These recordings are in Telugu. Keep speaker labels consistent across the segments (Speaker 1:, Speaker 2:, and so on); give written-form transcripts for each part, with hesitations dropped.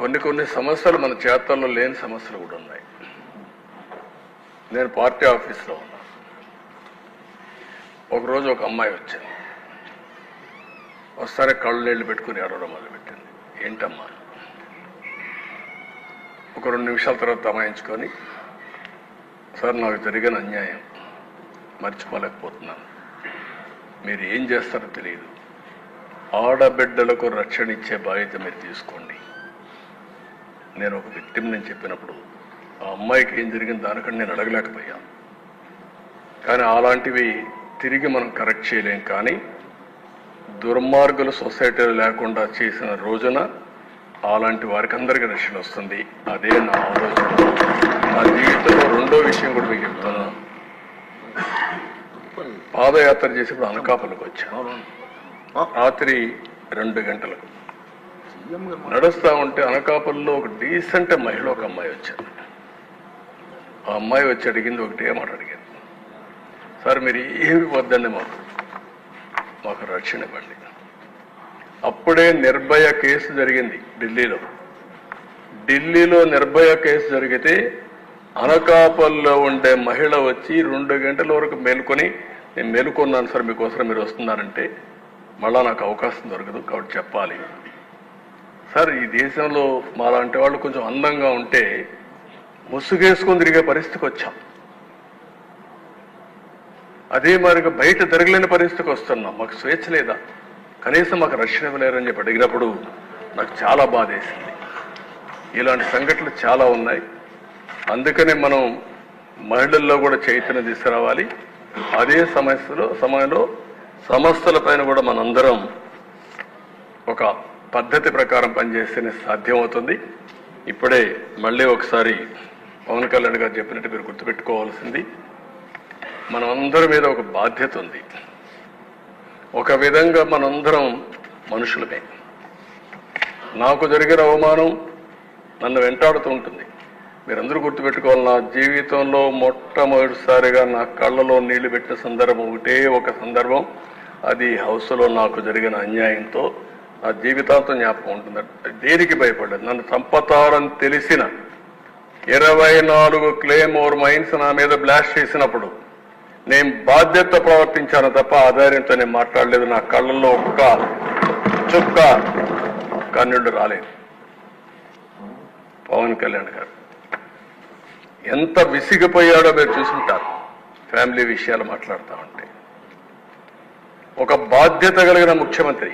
Speaker 1: కొన్ని సమస్యలు మన చేతల్లో లేని సమస్యలు కూడా ఉన్నాయి. నేను పార్టీ ఆఫీస్లో ఉన్నా. ఒకరోజు ఒక అమ్మాయి వచ్చింది. వస్తానే కళ్ళు నీళ్లు పెట్టుకుని ఏడవడం మొదలుపెట్టింది. ఏంటమ్మా? ఒక 2 నిమిషాల తర్వాత తమాయించుకొని, సార్ నాకు జరిగిన అన్యాయం మర్చిపోలేకపోతున్నాను. మీరు ఏం చేస్తారో తెలియదు. ఆడబిడ్డలకు రక్షణ ఇచ్చే బాధ్యత మీరు తీసుకోండి. నేను ఒక విక్టిమ్ నేను చెప్పినప్పుడు ఆ అమ్మాయికి ఏం జరిగింది దానికంటే నేను అడగలేకపోయాను. కానీ అలాంటివి తిరిగి మనం కరెక్ట్ చేయలేం. కానీ దుర్మార్గులు సొసైటీలో లేకుండా చేసిన రోజున అలాంటి వారికి అందరికీ రక్షణ వస్తుంది. అదే నా ఆలోచన. నా జీవితంలో రెండో విషయం కూడా మీకు చెప్తున్నాను. పాదయాత్ర చేసేప్పుడు అనకాపల్లికి వచ్చాను. రాత్రి 2 గంటలకు నడుస్తా ఉంటే అనకాపల్లిలో ఒక డీసెంట్ మహిళ ఒక అమ్మాయి వచ్చారు. ఆ అమ్మాయి వచ్చి అడిగింది ఒకటే మాట అడిగింది, సార్ మీరు ఏమి వద్దండి, మాకు రక్షణ ఇవ్వండి. అప్పుడే నిర్భయ కేసు జరిగింది ఢిల్లీలో నిర్భయ కేసు జరిగితే అనకాపల్లిలో ఉండే మహిళ వచ్చి 2 గంటల వరకు మేలుకొని, నేను మేలుకున్నాను సార్ మీకోసం మీరు వస్తున్నారంటే, మళ్ళా నాకు అవకాశం దొరకదు కాబట్టి చెప్పాలి సార్. ఈ దేశంలో మాలాంటి వాళ్ళు కొంచెం అందంగా ఉంటే ముసుగేసుకొని తిరిగే పరిస్థితికి వచ్చాం. అదే మరిగా బయట తిరగలేని పరిస్థితికి వస్తున్నాం. మాకు స్వేచ్ఛ లేదా, కనీసం మాకు రక్షణ ఇవ్వలేరని చెప్పి అడిగినప్పుడు నాకు చాలా బాధ వేసింది. ఇలాంటి సంఘటనలు చాలా ఉన్నాయి. అందుకనే మనం మహిళల్లో కూడా చైతన్యం తీసుకురావాలి. అదే సమయంలో సమస్యలపైన కూడా మనందరం ఒక పద్ధతి ప్రకారం పనిచేస్తేనే సాధ్యమవుతుంది. ఇప్పుడే మళ్ళీ ఒకసారి పవన్ కళ్యాణ్ గారు చెప్పినట్టు మీరు గుర్తుపెట్టుకోవాల్సింది, మనందరి మీద ఒక బాధ్యత ఉంది. ఒక విధంగా మనందరం మనుషులమే. నాకు జరిగిన అవమానం నన్ను వెంటాడుతూ ఉంటుంది. మీరందరూ గుర్తుపెట్టుకోవాలి, నా జీవితంలో మొట్టమొదటిసారిగా నా కళ్ళలో నీళ్లు పెట్టిన సందర్భం ఒకటే ఒక సందర్భం. అది హౌస్లో నాకు జరిగిన అన్యాయంతో నా జీవితాంతం జ్ఞాపకం ఉంటుంది. దేనికి భయపడలేదు. నన్ను చంపతారని తెలిసిన 24 క్లేమోర్ మైన్స్ నా మీద బ్లాస్ట్ చేసినప్పుడు నేను బాధ్యత ప్రవర్తించాను తప్ప ఆధార్యంతో నేను మాట్లాడలేదు. నా కళ్ళల్లో ఒక్క చుక్క కన్నుడు రాలేదు. పవన్ కళ్యాణ్ గారు ఎంత విసిగిపోయాడో మీరు చూసుంటారు. ఫ్యామిలీ విషయాలు మాట్లాడుతూ ఉంటే ఒక బాధ్యత కలిగిన ముఖ్యమంత్రి.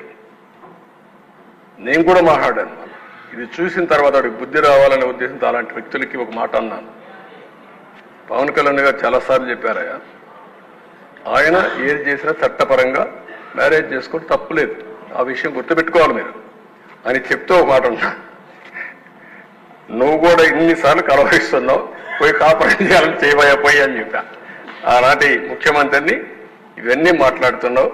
Speaker 1: నేను కూడా మాట్లాడాను. ఇది చూసిన తర్వాత వాడికి బుద్ధి రావాలనే ఉద్దేశంతో అలాంటి వ్యక్తులకి ఒక మాట అన్నాను. పవన్ కళ్యాణ్ గారు చాలాసార్లు చెప్పారయ్యా, ఆయన ఏది చేసినా చట్టపరంగా మ్యారేజ్ చేసుకుంటే తప్పులేదు, ఆ విషయం గుర్తుపెట్టుకోవాలి మీరు అని చెప్తూ ఒక మాట ఉన్నా. నువ్వు కూడా ఇన్నిసార్లు కలవరిస్తున్నావు, పోయి కాపాడు చేయాలని చేయబోయి అని చెప్పా. ఆనాటి ముఖ్యమంత్రిని ఇవన్నీ మాట్లాడుతున్నావు,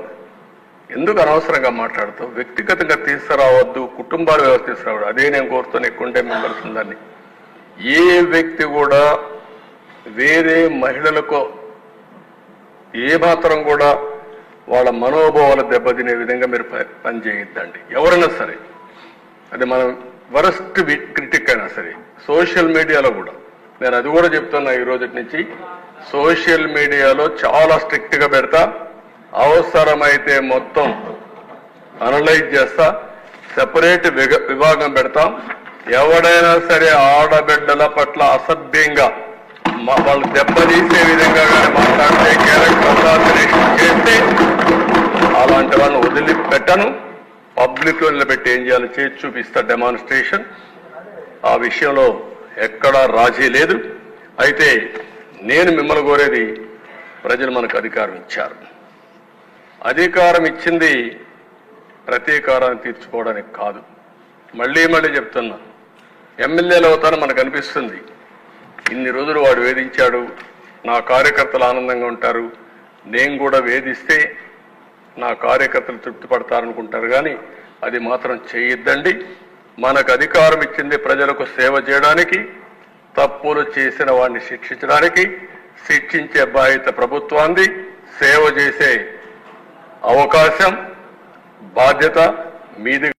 Speaker 1: ఎందుకు అనవసరంగా మాట్లాడుతావు, వ్యక్తిగతంగా తీసుకురావద్దు, కుటుంబాలు వ్యవస్థ తీసుకురావద్దు. అదే నేను కోరుతాను. ఎక్కువంటే మెంబర్స్ ఉందని ఏ వ్యక్తి కూడా వేరే మహిళలకు ఏ మాత్రం కూడా వాళ్ళ మనోభావాలు దెబ్బతినే విధంగా మీరు పని చేయొద్దండి. ఎవరైనా సరే, అది మనం వరస్ట్ క్రిటిక్ అయినా సరే. సోషల్ మీడియాలో కూడా నేను అది కూడా చెప్తున్నా. ఈ రోజు నుంచి సోషల్ మీడియాలో చాలా స్ట్రిక్ట్ గా పెడతా. అవసరమైతే మొత్తం అనలైజ్ చేస్తా. సెపరేట్ విభాగం పెడతాం. ఎవడైనా సరే ఆడబిడ్డల పట్ల అసభ్యంగా వాళ్ళు దెబ్బతీసే విధంగా కానీ మాట్లాడితే, క్యారెక్టర్ అసాసినేషన్ చేస్తే అలాంటి వాళ్ళని వదిలిపెట్టను. పబ్లిక్ లో నిలబెట్టి ఏం చేయాలో చేసి చూపిస్తా డెమాన్స్ట్రేషన్. ఆ విషయంలో ఎక్కడా రాజీ లేదు. అయితే నేను మిమ్మల్ని కోరేది, ప్రజలు మనకు అధికారం ఇచ్చారు. అధికారం ఇచ్చింది ప్రతీకారాన్ని తీర్చుకోవడానికి కాదు. మళ్ళీ చెప్తున్నా, ఎమ్మెల్యేలు అవుతానని మనకు అనిపిస్తుంది. ఇన్ని రోజులు వాడు వేధించాడు, నా కార్యకర్తలు ఆనందంగా ఉంటారు, నేను కూడా వేధిస్తే నా కార్యకర్తలు తృప్తి పడతారనుకుంటారు. కానీ అది మాత్రం చేయొద్దండి. మనకు అధికారం ఇచ్చింది ప్రజలకు సేవ చేయడానికి, తప్పులు చేసిన వాడిని శిక్షించడానికి. శిక్షించే బాధ్యత ప్రభుత్వాన్ని, సేవ చేసే అవకాశం బాధ్యత మీది.